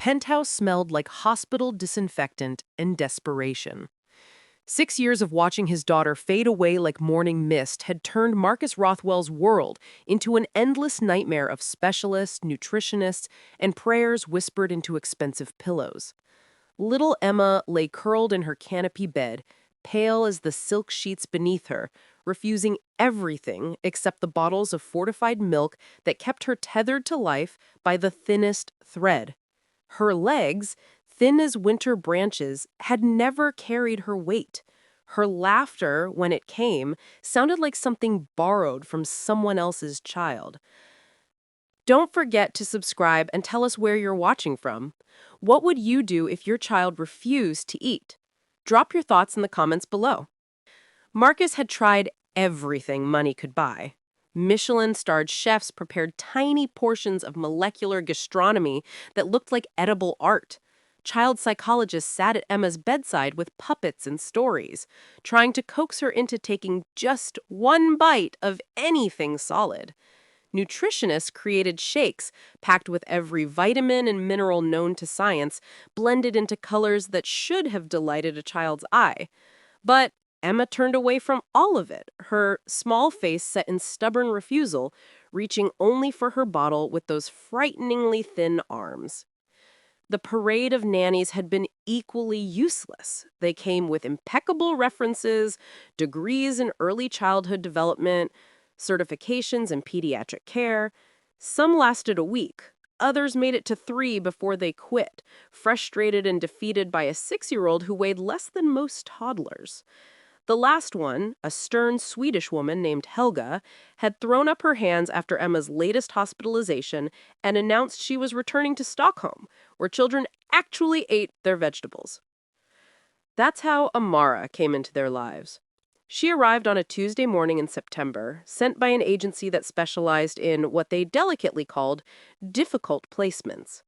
Penthouse smelled like hospital disinfectant and desperation. 6 years of watching his daughter fade away like morning mist had turned Marcus Rothwell's world into an endless nightmare of specialists, nutritionists, and prayers whispered into expensive pillows. Little Emma lay curled in her canopy bed, pale as the silk sheets beneath her, refusing everything except the bottles of fortified milk that kept her tethered to life by the thinnest thread. Her legs, thin as winter branches, had never carried her weight. Her laughter, when it came, sounded like something borrowed from someone else's child. Don't forget to subscribe and tell us where you're watching from. What would you do if your child refused to eat? Drop your thoughts in the comments below. Marcus had tried everything money could buy. Michelin-starred chefs prepared tiny portions of molecular gastronomy that looked like edible art. Child psychologists sat at Emma's bedside with puppets and stories, trying to coax her into taking just one bite of anything solid. Nutritionists created shakes packed with every vitamin and mineral known to science, blended into colors that should have delighted a child's eye. But Emma turned away from all of it, her small face set in stubborn refusal, reaching only for her bottle with those frighteningly thin arms. The parade of nannies had been equally useless. They came with impeccable references, degrees in early childhood development, certifications in pediatric care. Some lasted a week. Others made it to 3 before they quit, frustrated and defeated by a 6-year-old who weighed less than most toddlers. The last one, a stern Swedish woman named Helga, had thrown up her hands after Emma's latest hospitalization and announced she was returning to Stockholm, where children actually ate their vegetables. That's how Amara came into their lives. She arrived on a Tuesday morning in September, sent by an agency that specialized in what they delicately called difficult placements.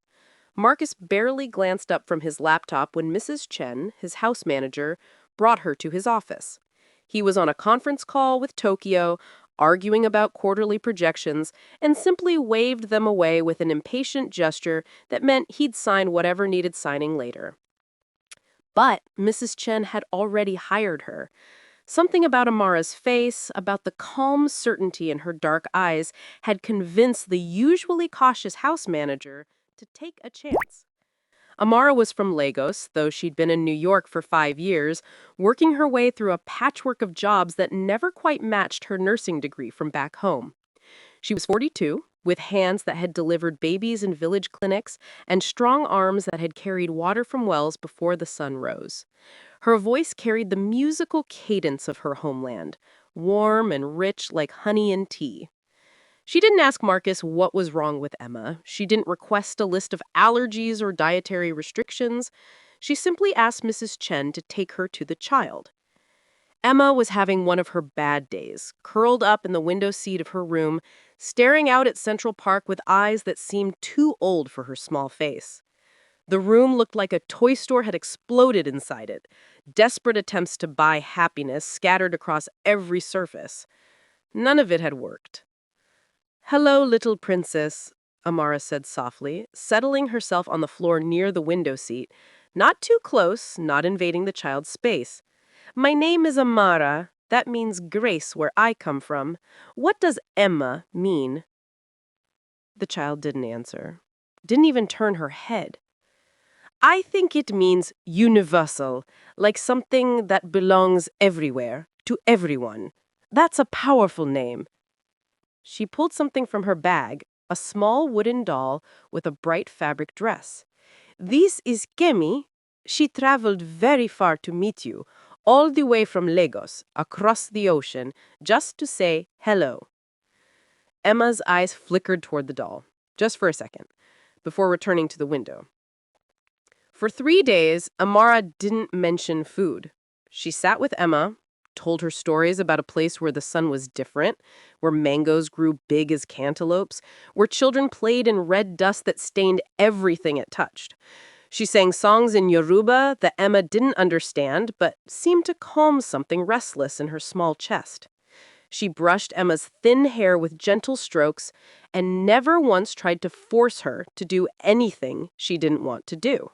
Marcus barely glanced up from his laptop when Mrs. Chen, his house manager, brought her to his office. He was on a conference call with Tokyo, arguing about quarterly projections, and simply waved them away with an impatient gesture that meant he'd sign whatever needed signing later. But Mrs. Chen had already hired her. Something about Amara's face, about the calm certainty in her dark eyes, had convinced the usually cautious house manager to take a chance. Amara was from Lagos, though she'd been in New York for 5 years, working her way through a patchwork of jobs that never quite matched her nursing degree from back home. She was 42, with hands that had delivered babies in village clinics and strong arms that had carried water from wells before the sun rose. Her voice carried the musical cadence of her homeland, warm and rich like honey and tea. She didn't ask Marcus what was wrong with Emma. She didn't request a list of allergies or dietary restrictions. She simply asked Mrs. Chen to take her to the child. Emma was having one of her bad days, curled up in the window seat of her room, staring out at Central Park with eyes that seemed too old for her small face. The room looked like a toy store had exploded inside it, desperate attempts to buy happiness scattered across every surface. None of it had worked. "Hello, little princess," Amara said softly, settling herself on the floor near the window seat, not too close, not invading the child's space. "My name is Amara. That means grace where I come from. What does Emma mean?" The child didn't answer, didn't even turn her head. "I think it means universal, like something that belongs everywhere, to everyone. That's a powerful name." She pulled something from her bag, a small wooden doll with a bright fabric dress. "This is Kemi. She traveled very far to meet you, all the way from Lagos, across the ocean, just to say hello." Emma's eyes flickered toward the doll, just for a second, before returning to the window. For 3 days, Amara didn't mention food. She sat with Emma, told her stories about a place where the sun was different, where mangoes grew big as cantaloupes, where children played in red dust that stained everything it touched. She sang songs in Yoruba that Emma didn't understand, but seemed to calm something restless in her small chest. She brushed Emma's thin hair with gentle strokes and never once tried to force her to do anything she didn't want to do.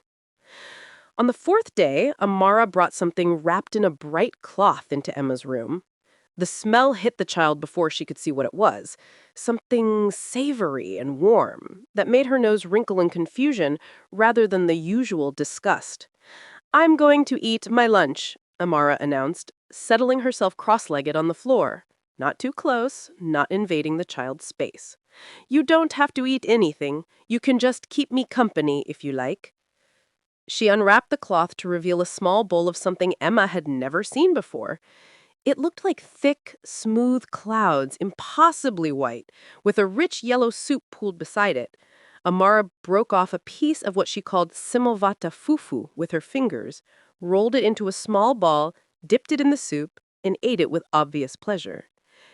On the fourth day, Amara brought something wrapped in a bright cloth into Emma's room. The smell hit the child before she could see what it was. Something savory and warm that made her nose wrinkle in confusion rather than the usual disgust. "I'm going to eat my lunch," Amara announced, settling herself cross-legged on the floor. Not too close, not invading the child's space. "You don't have to eat anything. You can just keep me company if you like." She unwrapped the cloth to reveal a small bowl of something Emma had never seen before. It looked like thick, smooth clouds, impossibly white, with a rich yellow soup pooled beside it. Amara broke off a piece of what she called simovata fufu with her fingers, rolled it into a small ball, dipped it in the soup, and ate it with obvious pleasure.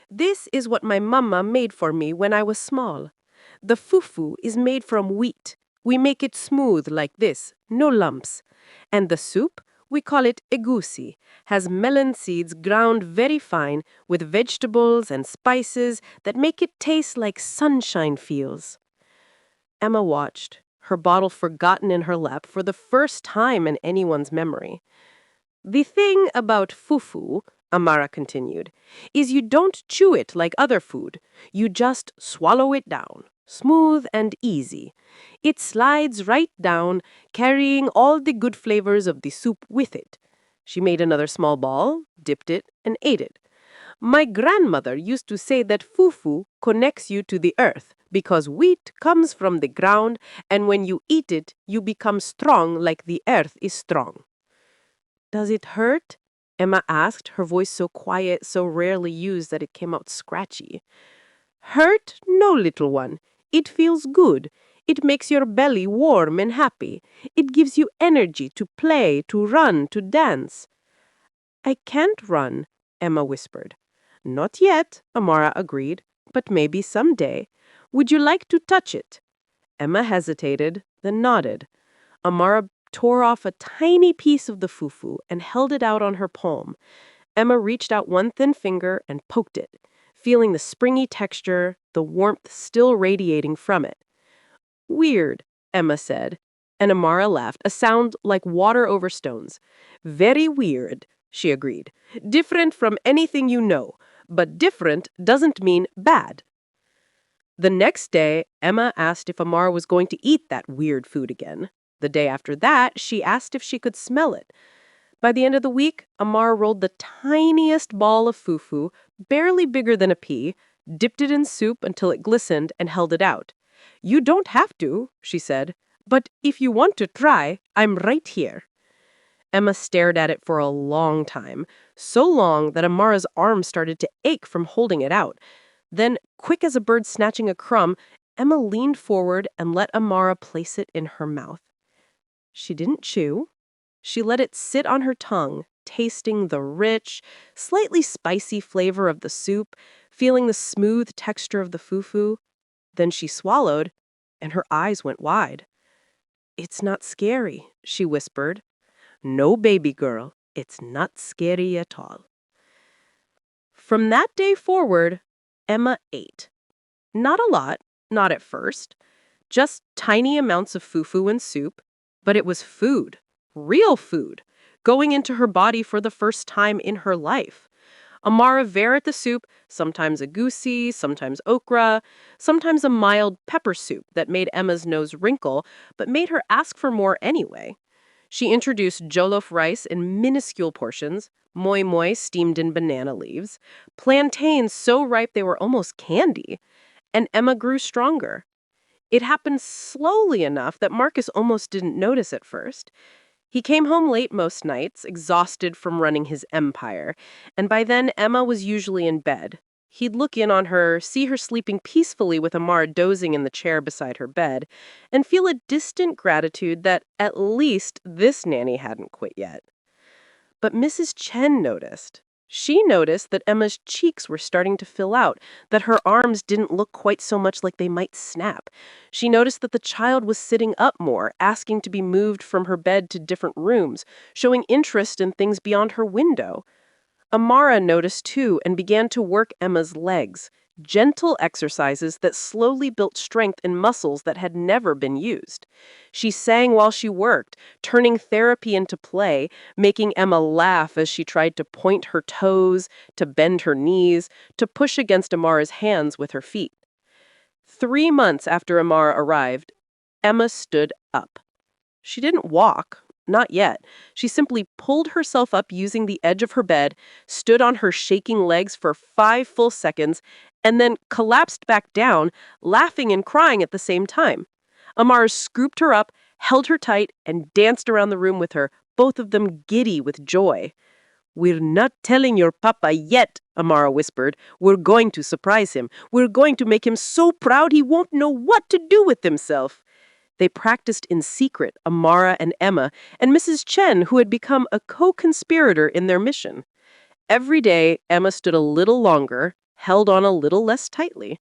"This is what my mama made for me when I was small. The fufu is made from wheat. We make it smooth like this, no lumps. And the soup, we call it egusi, has melon seeds ground very fine with vegetables and spices that make it taste like sunshine feels." Emma watched, her bottle forgotten in her lap for the first time in anyone's memory. "The thing about fufu," Amara continued, "is you don't chew it like other food. You just swallow it down, smooth and easy. It slides right down, carrying all the good flavors of the soup with it." She made another small ball, dipped it, and ate it. "My grandmother used to say that fufu connects you to the earth because wheat comes from the ground, and when you eat it, you become strong like the earth is strong." "Does it hurt?" Emma asked, her voice so quiet, so rarely used that it came out scratchy. "Hurt? No, little one. It feels good. It makes your belly warm and happy. It gives you energy to play, to run, to dance." "I can't run," Emma whispered. "Not yet," Amara agreed, "but maybe someday. Would you like to touch it?" Emma hesitated, then nodded. Amara tore off a tiny piece of the fufu and held it out on her palm. Emma reached out one thin finger and poked it, feeling the springy texture, the warmth still radiating from it. "Weird," Emma said, and Amara laughed, a sound like water over stones. "Very weird," she agreed. "Different from anything you know, but different doesn't mean bad." The next day, Emma asked if Amara was going to eat that weird food again. The day after that, she asked if she could smell it. By the end of the week, Amara rolled the tiniest ball of fufu, barely bigger than a pea, dipped it in soup until it glistened, and held it out. "You don't have to," she said, "but if you want to try, I'm right here." Emma stared at it for a long time, so long that Amara's arm started to ache from holding it out. Then, quick as a bird snatching a crumb, Emma leaned forward and let Amara place it in her mouth. She didn't chew. She let it sit on her tongue, tasting the rich, slightly spicy flavor of the soup, feeling the smooth texture of the fufu. Then she swallowed, and her eyes went wide. "It's not scary," she whispered. "No, baby girl, it's not scary at all." From that day forward, Emma ate. Not a lot, not at first. Just tiny amounts of fufu and soup, but it was food, real food, going into her body for the first time in her life. Amara varied the soup, sometimes a goosey, sometimes okra, sometimes a mild pepper soup that made Emma's nose wrinkle, but made her ask for more anyway. She introduced jollof rice in minuscule portions, moi moi steamed in banana leaves, plantains so ripe they were almost candy, and Emma grew stronger. It happened slowly enough that Marcus almost didn't notice at first. He came home late most nights, exhausted from running his empire, and by then Emma was usually in bed. He'd look in on her, see her sleeping peacefully with Amara dozing in the chair beside her bed, and feel a distant gratitude that at least this nanny hadn't quit yet. But Mrs. Chen noticed. She noticed that Emma's cheeks were starting to fill out, that her arms didn't look quite so much like they might snap. She noticed that the child was sitting up more, asking to be moved from her bed to different rooms, showing interest in things beyond her window. Amara noticed too and began to work Emma's legs, gentle exercises that slowly built strength in muscles that had never been used. She sang while she worked, turning therapy into play, making Emma laugh as she tried to point her toes, to bend her knees, to push against Amara's hands with her feet. 3 months after Amara arrived, Emma stood up. She didn't walk, not yet. She simply pulled herself up using the edge of her bed, stood on her shaking legs for 5 full seconds, and then collapsed back down, laughing and crying at the same time. Amara scooped her up, held her tight, and danced around the room with her, both of them giddy with joy. "We're not telling your papa yet," Amara whispered. "We're going to surprise him. We're going to make him so proud he won't know what to do with himself." They practiced in secret, Amara and Emma, and Mrs. Chen, who had become a co-conspirator in their mission. Every day, Emma stood a little longer, held on a little less tightly.